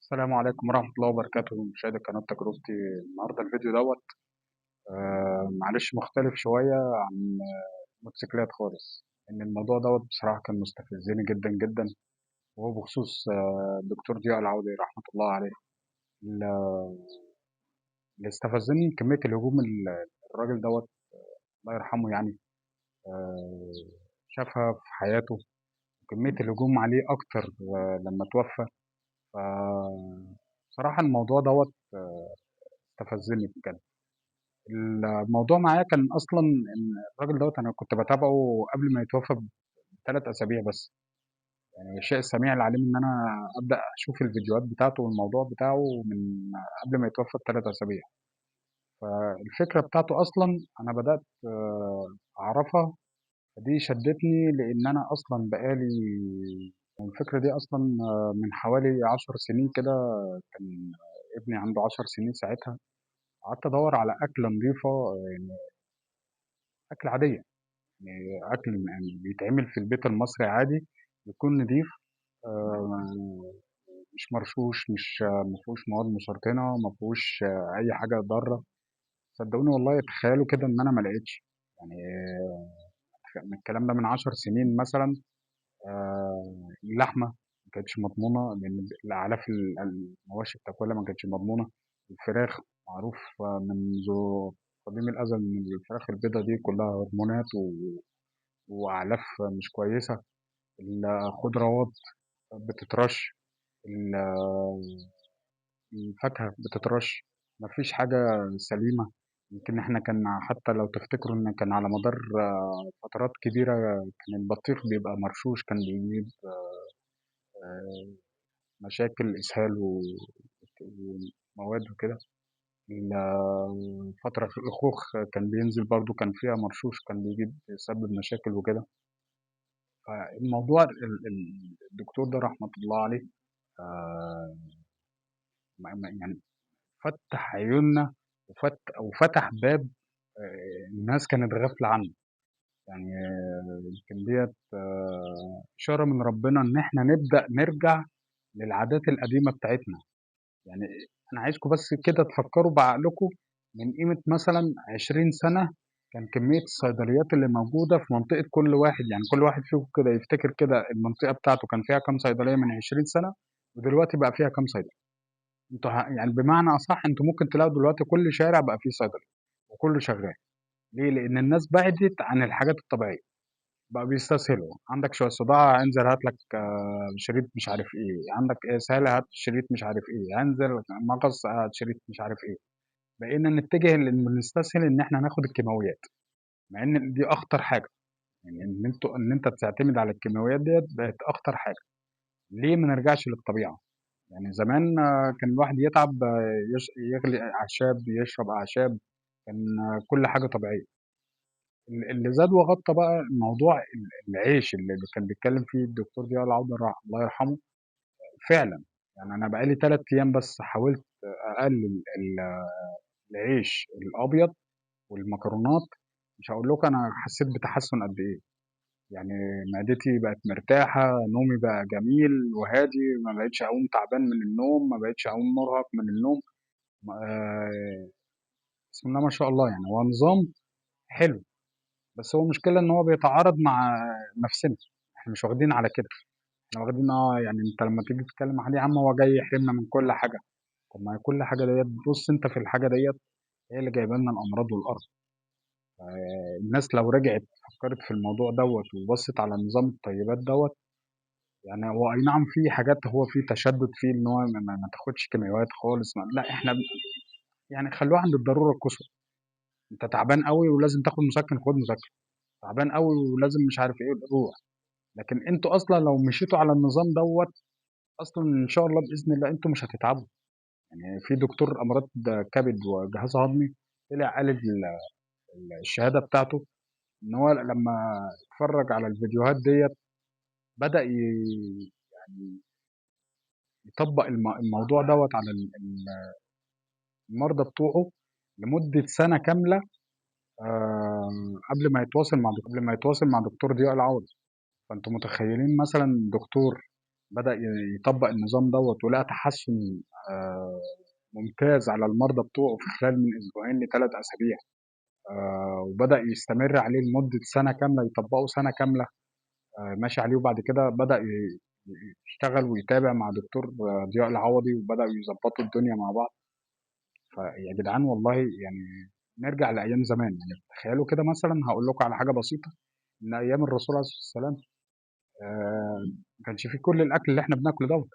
السلام عليكم ورحمة الله وبركاته مشاهدي قناة تجربتي. النهاردة الفيديو دوت معلش مختلف شوية عن الموتوسيكلات خالص، إن الموضوع دوت بصراحة كان مستفزني جدا جدا، وهو بخصوص الدكتور ضياء العودة رحمة الله عليه. ال- اللي استفزني كمية الهجوم الراجل دوت، الله يرحمه يعني. آه، شافها في حياته، وكمية الهجوم عليه أكتر لما توفى. ف بصراحة الموضوع دوت استفزني بجد. الموضوع معايا كان أصلًا إن الراجل دوّة أنا كنت باتابعه قبل ما يتوفى ب3 أسابيع بس. يعني الشيء السميع العليم إن أنا أبدأ أشوف الفيديوهات بتاعته والموضوع بتاعه من قبل ما يتوفى ب3 أسابيع. فالفكرة بتاعته أصلًا أنا بدأت أعرفها، فدي شدّتني لإن أنا أصلًا بقى لي الفكرة دي أصلًا من حوالي 10 سنين كده. كان ابني عنده 10 سنين ساعتها، قعدت أدوّر على أكلة نضيفة، يعني أكلة عادية. أكل يعني بيتعمل في البيت المصري عادي، يكون نضيف، مش مرشوش، مش ما فيهوش مواد مسرطنة، ما فيهوش أي حاجة ضارة. صدقوني والله تخيلوا كده إن أنا ما لقيتش. يعني من الكلام ده من 10 سنين مثلًا. اللحمة ما كانتش مضمونة، لأن الأعلاف المواشي بتاكلها ما كانتش مضمونة. الفراخ معروف منذ قديم الأزل إن الفراخ البيضا دي كلها هرمونات وأعلاف مش كويسة. الخضروات بتترش، ال- الفاكهة بتترش، مفيش حاجة سليمة. يمكن احنا كان حتى لو تفتكروا ان كان على مدار فترات كبيرة كان البطيخ بيبقى مرشوش، كان بيجيب آه، مشاكل إسهال ومواد وكده. فترة في الأخوخ كان بينزل برضو كان فيها مرشوش، كان بيجيب يسبب مشاكل وكده. فالموضوع الدكتور ده رحمة الله عليه آه، يعني فتح عيوننا، وفتح باب الناس كانت غافلة عنه. يعني يمكن ديت إشارة من ربنا إن إحنا نبدأ نرجع للعادات القديمة بتاعتنا. يعني أنا عايزكم بس كده تفكروا بعقلكم. من قيمة مثلا 20 سنة كان كمية الصيدليات اللي موجودة في منطقة كل واحد، يعني كل واحد فيكم كده يفتكر كده المنطقة بتاعته كان فيها كام صيدلية من 20 سنة، ودلوقتي بقى فيها كام صيدلية. انتوا يعني بمعنى اصح انتوا ممكن تلاقوا دلوقتي كل شارع بقى فيه صيدلي وكله شغال. ليه؟ لان الناس بعدت عن الحاجات الطبيعيه، بقى بيستسهلوا. عندك شويه صداع، انزل هات لك شريط مش عارف ايه، عندك اسهال هات شريط مش عارف ايه، انزل مغص هات شريط مش عارف ايه. بقينا نتجه نستسهل ان احنا ناخد الكيماويات، مع ان دي اخطر حاجه. يعني ان انت تعتمد على الكيماويات ديت بقت اخطر حاجه. ليه ما نرجعش للطبيعه؟ يعني زمان كان الواحد يتعب، يغلي أعشاب، يشرب أعشاب، كان كل حاجة طبيعية. اللي زاد وغطى بقى موضوع العيش اللي كان بيتكلم فيه الدكتور ضياء العوضي الله يرحمه. فعلا يعني أنا بقالي 3 أيام بس حاولت أقلل العيش الأبيض والمكرونات. مش هقول لكم أنا حسيت بتحسن قد إيه. يعني معدتي بقت مرتاحة، نومي بقى جميل وهادي، ما بقتش أقوم تعبان من النوم، ما بقتش أقوم مرهق من النوم. بسم الله ما شاء الله. يعني هو نظام حلو، بس هو المشكلة إن هو بيتعارض مع نفسنا. إحنا مش واخدين على كده. إحنا واخدين يعني أنت لما تيجي تتكلم عليه يا عم هو جاي يحرمنا من كل حاجة. طب ما هي كل حاجة ديت، بص أنت في الحاجة ديت هي اللي جايبة لنا الأمراض والأرض. الناس لو رجعت فكرت في الموضوع دوت وبصت على نظام الطيبات دوت، يعني هو أي نعم في حاجات هو في تشدد فيه إن هو ما تاخدش كيماويات خالص. لا إحنا يعني خلوه عند الضرورة القصوى. أنت تعبان قوي ولازم تاخد مسكن، خد مسكن. تعبان قوي ولازم مش عارف ايه، روح. لكن انتوا اصلا لو مشيتوا على النظام دوت، اصلا ان شاء الله باذن الله انتوا مش هتتعبوا. يعني في دكتور امراض كبد وجهاز هضمي طلع قال الشهاده بتاعته ان هو لما اتفرج على الفيديوهات ديت بدا يعني يطبق الموضوع دوت على المرضى بتوعه لمده سنه كامله. قبل ما يتواصل مع دكتور ضياء العوض. فانتوا متخيلين مثلا دكتور بدأ يطبق النظام دوت ولقى تحسن آه، ممتاز على المرضى بتوعه في خلال من أسبوعين ل3 أسابيع. وبدأ يستمر عليه لمدة سنة كاملة، يطبقه سنة كاملة ماشي عليه. وبعد كده بدأ يشتغل ويتابع مع دكتور ضياء العوضي، وبدأوا يظبطوا الدنيا مع بعض. فيا جدعان والله يعني نرجع لأيام زمان. يعني تخيلوا كده مثلا، هقول لكم على حاجة بسيطة. إن أيام الرسول عليه الصلاة والسلام ما كانش فيه كل الأكل اللي إحنا بناكله دوت.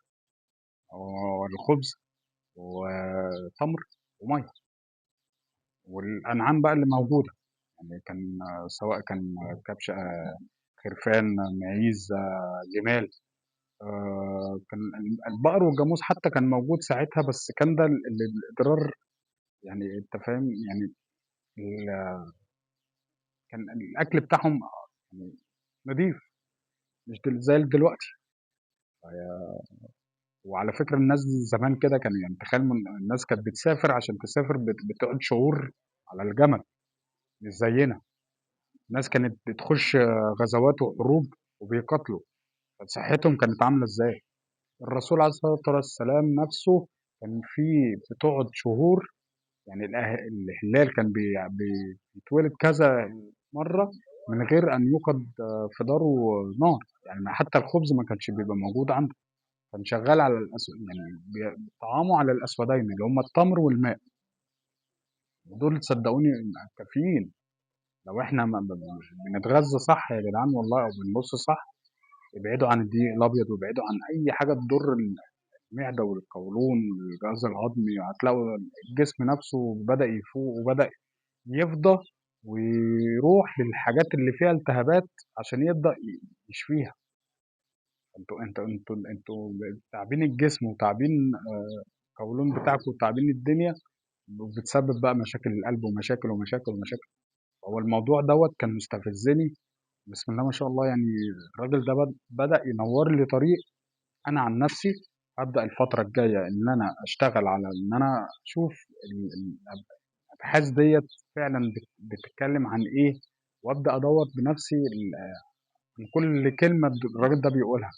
هو الخبز وتمر ومية، والأنعام بقى اللي موجودة. يعني كان سواء كان كبش، خرفان، معيز، جمال. كان البقر والجاموس حتى كان موجود ساعتها، بس كان ده الإضرار. يعني أنت فاهم يعني. ال- كان الأكل بتاعهم يعني نضيف، مش زي دلوقتي. وعلى فكرة الناس دي زمان كده كان، يعني تخيل الناس كانت بتسافر، عشان تسافر بتقعد شهور على الجمل، مش زينا. الناس كانت بتخش غزوات وحروب وبيقاتلوا. صحتهم كانت عاملة ازاي؟ الرسول عليه الصلاة والسلام نفسه كان في بتقعد شهور. يعني الهلال كان بيتولد كذا مرة من غير أن يوقد في داره نار. يعني حتى الخبز ما كانش بيبقى موجود عنده. كان شغال على يعني طعامه على الأسودين اللي هم التمر والماء. ودول صدقوني كافيين. لو احنا بنتغذى صح يا جدعان والله، او بنبص صح، ابعدوا عن الدقيق الابيض، وابعدوا عن اي حاجه تضر المعده والقولون والجهاز الهضمي. هتلاقوا الجسم نفسه بدا يفوق وبدا يفضى، ويروح للحاجات اللي فيها التهابات عشان يبدا يشفيها. انتوا تعبين الجسم وتعبين القولون بتاعكم وتعبين الدنيا، وبتسبب بقى مشاكل القلب ومشاكل ومشاكل ومشاكل. هو الموضوع دوت كان مستفزني. بسم الله ما شاء الله. يعني الراجل ده بدأ ينور لي طريق. انا عن نفسي هبدأ الفترة الجاية ان انا اشتغل على ان انا اشوف الابحاث ديت فعلا بتتكلم عن ايه، وابدأ ادور بنفسي من كل كلمة الراجل ده بيقولها.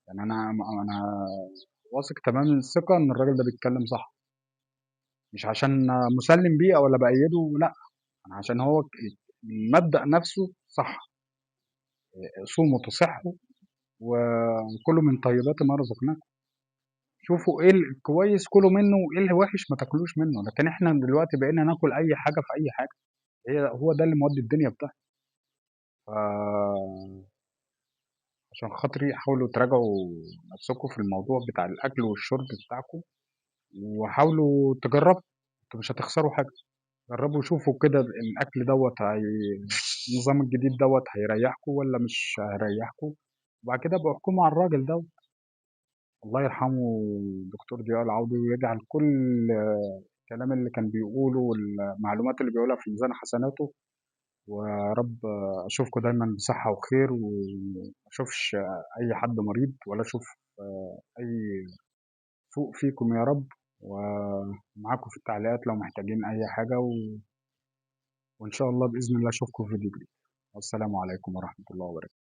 يعني انا واثق تمام الثقة ان الراجل ده بيتكلم صح. مش عشان مسلم بيه ولا بأيده، لا، أنا عشان هو المبدأ نفسه صح. صوموا تصحوا، وكلوا من طيبات ما رزقناكم. شوفوا ايه الكويس كلوا منه، وايه اللي وحش ما تاكلوش منه. لكن احنا دلوقتي بقينا ناكل اي حاجه في اي حاجه. هو ده اللي مودي الدنيا بتاعتنا. عشان خاطري حاولوا تراجعوا نفسكم في الموضوع بتاع الاكل والشرب بتاعكم، وحاولوا تجربوا. انتوا مش هتخسروا حاجه. جربوا شوفوا كده الاكل دوت النظام الجديد دوت هيريحكم ولا مش هيريحكم. وبعد كده بقى احكموا على الراجل ده. الله يرحمه الدكتور ضياء العوضي، ويجعل كل الكلام اللي كان بيقوله والمعلومات اللي بيقولها في ميزان حسناته. ويا رب أشوفكم دايما بصحة وخير، وما أشوفش أي حد مريض، ولا أشوف أي سوء فيكم يا رب. ومعاكم في التعليقات لو محتاجين أي حاجة وإن شاء الله بإذن الله أشوفكم في فيديو جديد. والسلام عليكم ورحمة الله وبركاته.